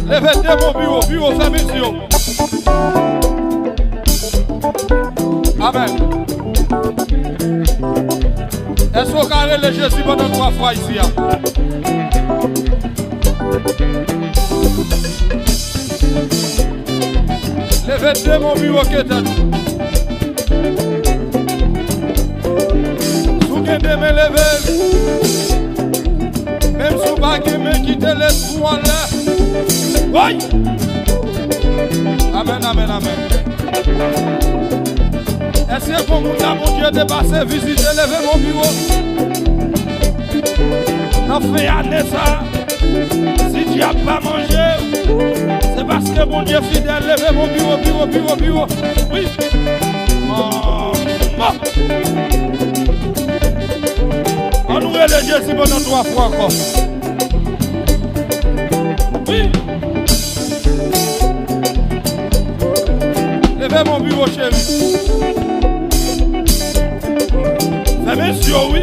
Levez de mon bureau fermé sur. Amen. Est-ce qu'on carré le Jésus pendant 3 fois ici? Levez de mon bureau qui est à nous. Souvenez de me lever. Même si vous ne qui te laisse pour en l'air. Oui. Amen, amen, amen. Est-ce que pour mon Dieu de passer visiter, lever mon bureau? Non, fait année ça. Si tu n'as pas mangé, c'est parce que mon Dieu fidèle, levez mon bureau. Oui. Oh. On nous relève Jésus pendant 3 fois encore. Oui. Levez mon bureau, chérie. Fermez sur oui.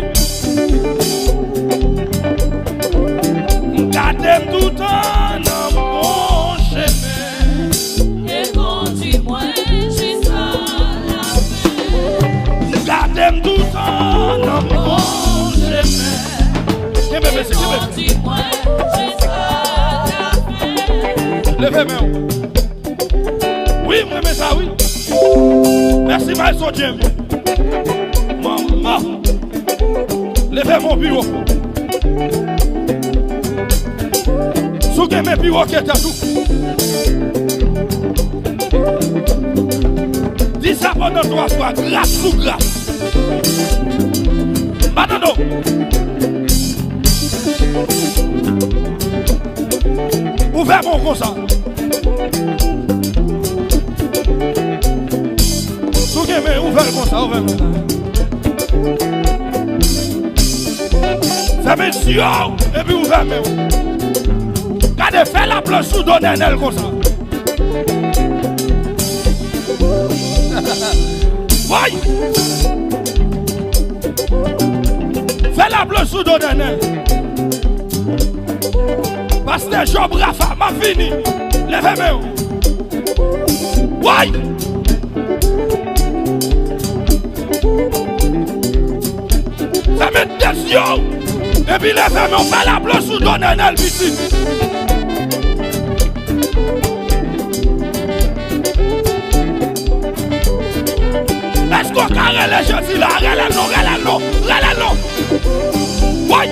Gardez tout temps dans mon chemin. Et conduis-moi jusqu'à la fin. Gardez tout temps dans mon chemin. Et conduis-moi jusqu'à la fin. Levez-moi. Oui, moi mais ça oui. Merci Maïso James. Maman. Levez mon bureau. Sougez mes bureaux qui est à tout. Dis ça pendant 3 fois, grâce sous grâce. Banano. Ouvrez mon comme ça. Sougez mes, ouvrez comme ça, ouvrez mon. Fermez les yeux et puis ouvrez mes. Regardez, fais la planche sous Donnel comme ça. Oui. Fais la planche sous Donnel. Pasteur Job Rafa, m'a fini. Levez-moi. Oui. Fermez les yeux. Et puis levez-moi, on fait la planche sous Donnel ici. Est-ce qu'on carré les Jésus là? Relève-nous. Oui.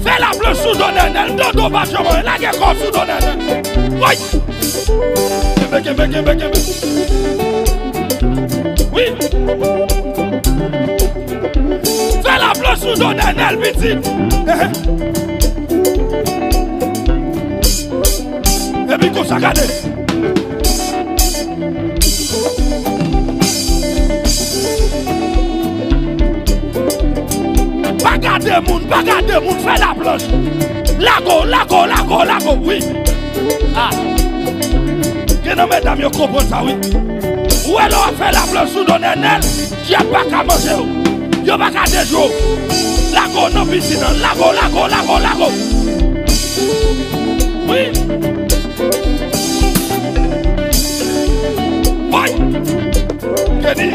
Fais la bleue sous Donnel. Dodo Bajomo, la guerre sous Donnel. Oui. Oui. Fais la bleue sous Donnel, petit. Et puis qu'on s'accade. Bagade moun, fais la planche. Lago, oui. Ah. Que non, mesdames, vous comprenez ça, oui. Où est-ce qu'on fait la planche sous Donnel? Qui a pas qu'à manger? Vous n'avez pas qu'à déjouer. Lago, non, piscine. Lago. Oui. Oui. Kenny.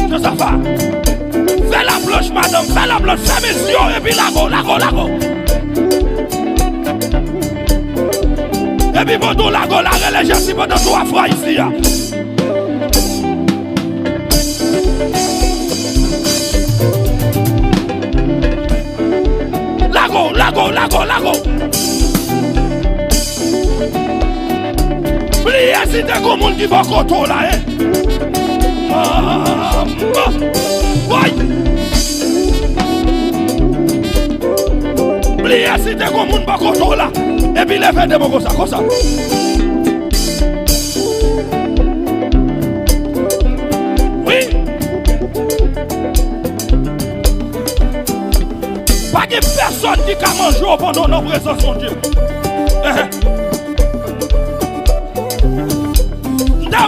Que ça va? Fais la planche, madame, fais la planche, fais mes yeux et puis lago. Et puis pendant lago, la relève, j'ai pendant 3 fois ici. Lago. Pliez si t'es comme monde qui va contrôler là, hein? Oui. Pliez si t'es comme monde qui va contrôler là. Et puis levez de mon comme ça. Oui. Pas de personne qui a mangé pendant notre présence, mon Dieu.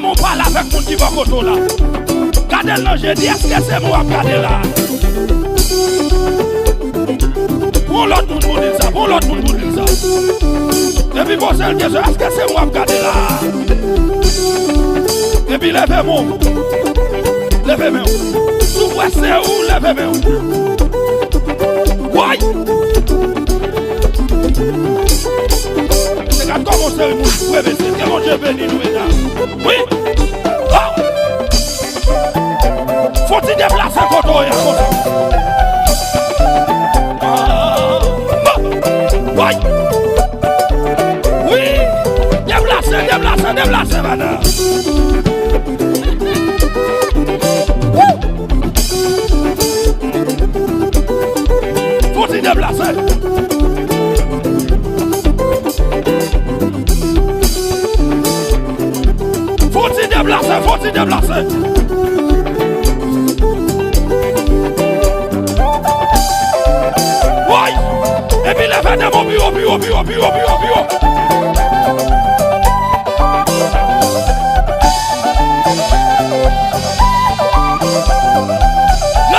Mon parle avec mon petit bocoto là. Gardez le j'ai dit, est-ce que c'est moi qui là? Pour l'autre monde pour dire ça, pour l'autre monde pour dire ça. Et puis posez le question, est-ce que c'est moi qui regarde là? Et puis levez-moi. Levez-moi. Sous quoi c'est où, levez-moi. Oui. C'est quand on s'est remonté, vous pouvez baisser. Que mon Dieu bénisse nous, mesdames. Oui. Oh. Faut-il déplacer quand on est comme ça? Oui. Oui. Déplacer, madame. Faut-il déplacer? Faut-il déplacer? Oui. Et puis levez de mon bureau.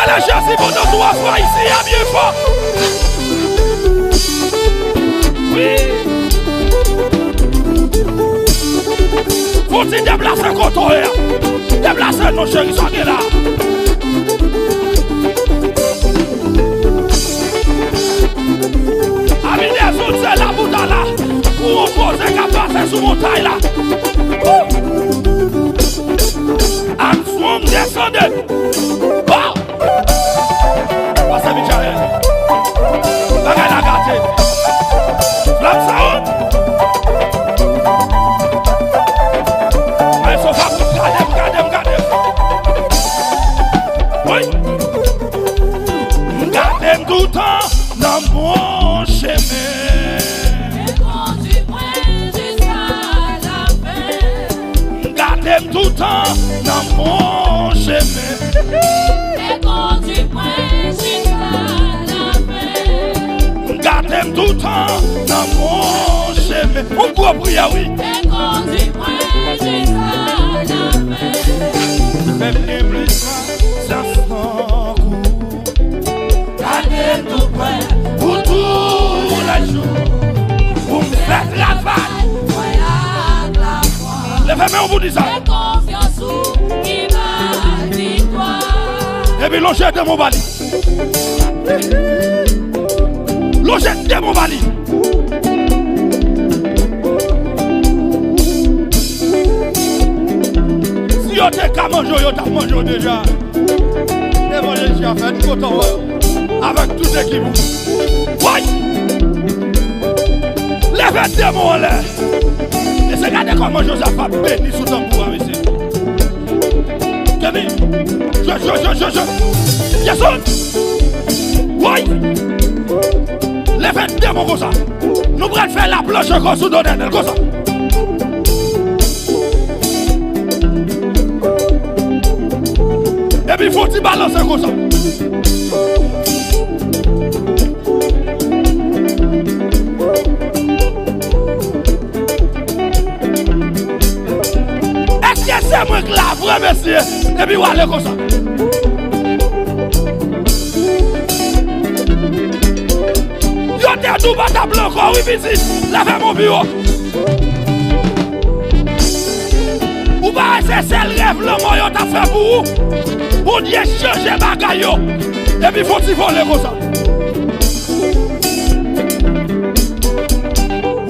La chasse pour nos trois fois ici, à bien fort. Oui. Faut-il déplacer contre eux? Déplacer nos chéris, sont là. Ami des autres, c'est la bouta là. Où on pose qu'à passer sous montagne là. Armstrong descendez. Oh! Passez Michael. Bagay la gâté. Flamme sound. Mais sauf à regardez. Oui. Regardez tout le temps dans mon chemin. Gardez tout le temps dans mon chemin. Et conduis-moi jusqu'à la fin. Gardez tout le temps dans mon chemin. Pourquoi prier, oui? Et conduis-moi jusqu'à la fin. Même les plus ça s'en court. Gardez tout près pour tout la jour. Pour me faire travail. Voyage la foi. Levez-moi, on vous dit ça. Et confiance où qui va victoire. Et puis l'on jette de mon bali. L'on jette de mon bali. Si on t'es qu'à manger, on t'a mangé déjà. Et moi j'ai fait content avec tout l'équipe. Oui. Levez de mon l'air. Et c'est regardez comment Joseph a béni sous ton pouvoir ici. Kevin, je. Yes, oui. Levez de mon comme ça. Nous pourrons faire la planche encore sous donner comme ça. Et puis il faut-il balancer comme ça. Est-ce que c'est moi qui l'a vrai, monsieur? Et puis, voilà comme ça. Yo t'es tout bas ta blanc, oui, visite. Lève mon bureau. Ou pas, c'est le rêve, le mot, yo t'a fait pour vous. Pour dire changer bagaille, yo. Et puis, faut-il voler comme ça.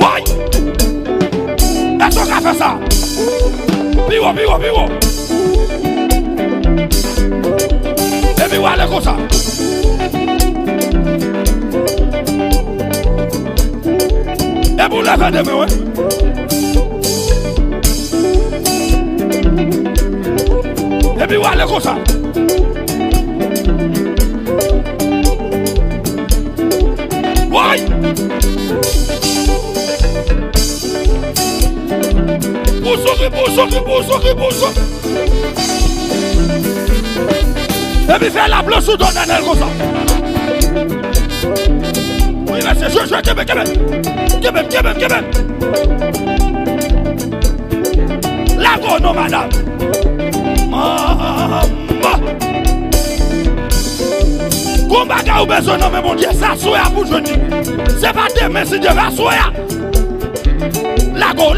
Ouais. Est-ce qu'on a fait ça? Bureau. Et puis voilà comme ça. Et vous levez de moi. Et puis voilà comme ça. Oui. Pousse. Et puis faire la blouse sous ton anel comme ça. Oui, mais c'est je, Québec. La go, non, madame. Maman. Bon bagage ou besoin non mais mon Dieu, ça soya pour jeune. C'est pas demain si Dieu va soya. Lago.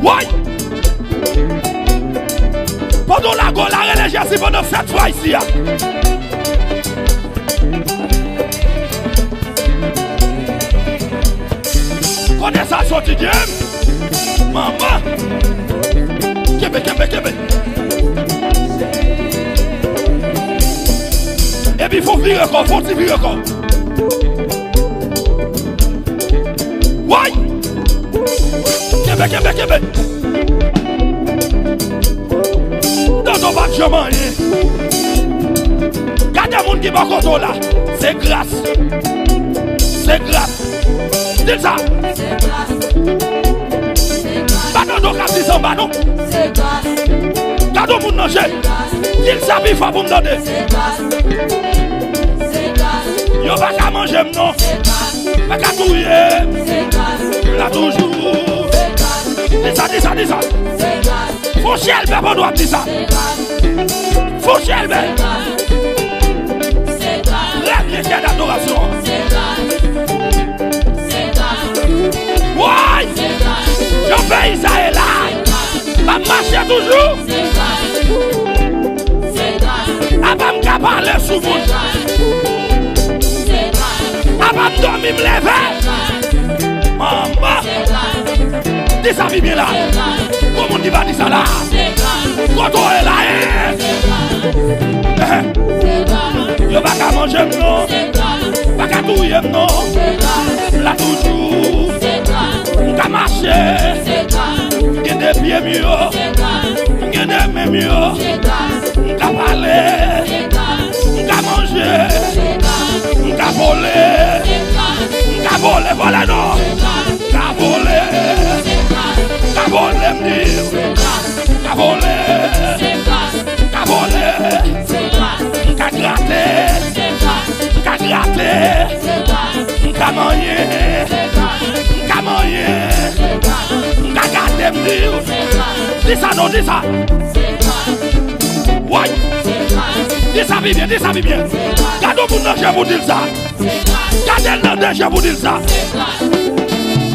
Ouais. Pendant lago, la religion c'est pendant 7 fois ici. Connais ça sorti game? Maman. Kebe. Et puis il faut virer encore, Ouais. Kebe. Dans ton bac, je mange. Gardez le monde qui va contre là. C'est grâce. Dis ça. C'est grâce. Pas dans nos cas, dis en bas, non? C'est grâce. Gardez le monde manger. Dis ça, il faut vous me donner. C'est grâce. Yo pas qu'à manger, non? C'est grâce. Pas qu'à touiller. C'est grâce. Là toujours. C'est grâce. Dis ça. C'est grâce. Faut chier le on doit dire ça. C'est grâce. Faut chier le C'est grâce. Rêve qui est d'adoration. C'est grâce. C'est grâce. Ouais. C'est grâce. Je fais Israël là. Va marcher toujours. C'est grâce. C'est grâce. A pas me parler sous vous. C'est grâce. A pas me dormir me lever. Maman. C'est grâce. Dis ça bien là. Comment on dit pas dire ça là? C'est grâce. Quand on est là, C'est grâce. yo pas qu'à manger non. C'est grâce. Pas qu'à touiller non. C'est grâce. Là toujours. C'est grâce. On a marché. C'est grâce. Get des pieds mieux. C'est grâce. Get des mains mieux. C'est grâce. On a parlé. C'est grâce. On a mangé. C'est grâce. On a volé. C'est grâce. On a volé non. C'est grâce. On a volé. C'est grâce. On a volé m'dire. C'est grâce. On a volé. C'est grâce. On a volé. C'est grâce. On a gratté. C'est grâce. On a gratté. C'est grâce. On a mangé. C'est grâce. On a mangé. C'est grâce. On a gratté m'dire. C'est grâce. Dis ça non, dis ça. C'est grâce. Ouais. C'est grâce. Dis ça bien. Gardez mon nom, je vous dis ça. C'est grâce. Gardez le nom, je vous dis ça. C'est grâce.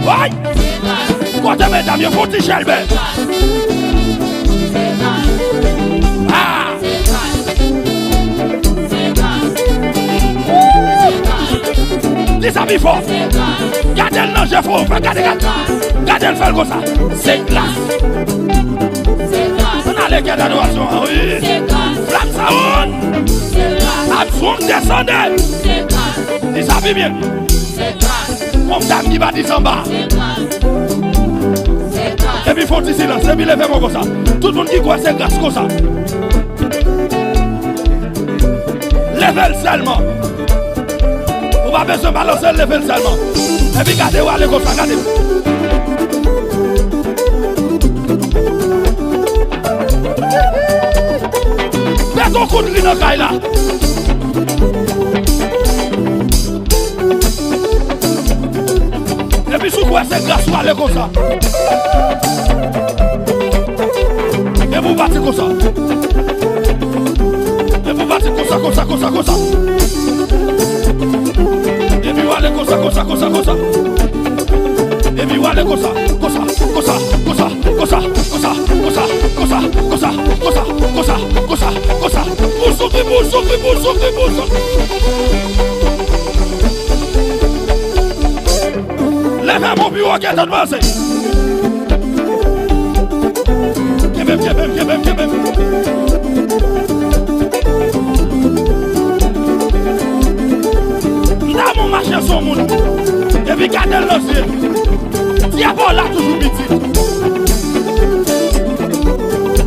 Ouais. C'est grâce. Quand mesdames, il faut tirer le bain. C'est grâce. Ah. C'est grâce. C'est grâce. Dis ça bien fort. C'est grâce. Gardez le nom, je vous gardez le faire comme ça. C'est glace. C'est grâce. On a les gars d'adoration, oui. C'est grâce. Flamme sound. C'est grâce. Absoum descendez. C'est grâce. Dis ça bien. C'est grâce. Comme dame qui va dire en bas. C'est grâce. C'est grâce. Et puis il faut dire silence. Et puis levez-moi comme ça. Tout le monde dit quoi, c'est grâce comme ça. Levez-le seulement. On va besoin de balancer, levez-le seulement. Et puis gardez-vous, allez comme ça, gardez-vous. Fais ton coup de grille dans le caille là. Et puis sous quoi c'est grâce ou aller comme ça. Et vous battez comme ça. Et vous battez comme ça. Et puis vous allez comme ça. Et puis vous allez comme ça. Levez mon bureau qui est advancé. Là mon marché son monde. Et puis gardez le ciel. Diable là toujours petit.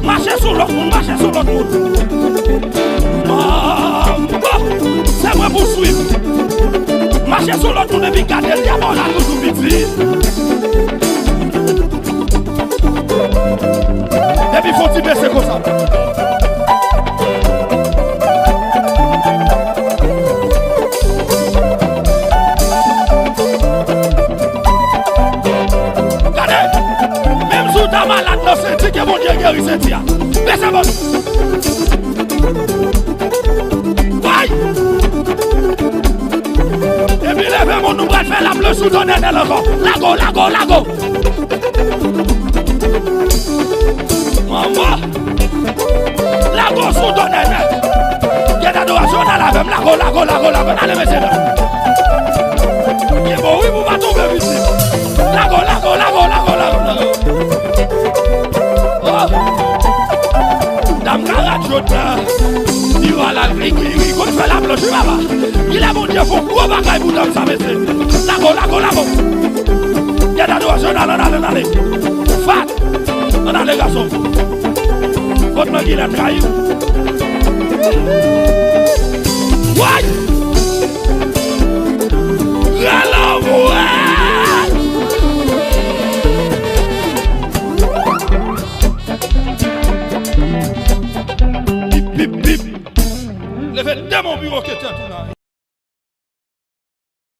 Marchez sur l'autre monde. C'est moi pour suivre. Marchez sur l'autre monde et puis gardez le diable là toujours petit. Et puis faut-il baisser comme ça. Regardez, même si tu as malade, c'est que mon Dieu guérit cette fille. Baissez bon. Ouais. Et puis levez mon nous va faire la bleue sous ton aile encore. Lago. Maman. Lago sous ton aile. Il y a d'adoration dans la même. Lago. Allez, messieurs. Il est bon, oui, vous va tomber ici. Lago. Dame Karadjot là. Il va la grille, comme fait la planche, il a mon Dieu, faut gros bagaille pour dame ça, messieurs. Lago. Il y a d'adoration, allez. Fat. On a les garçons. Votre main qui l'a trahi. Ouais. Bip. Levez de mon bureau qui était tout là.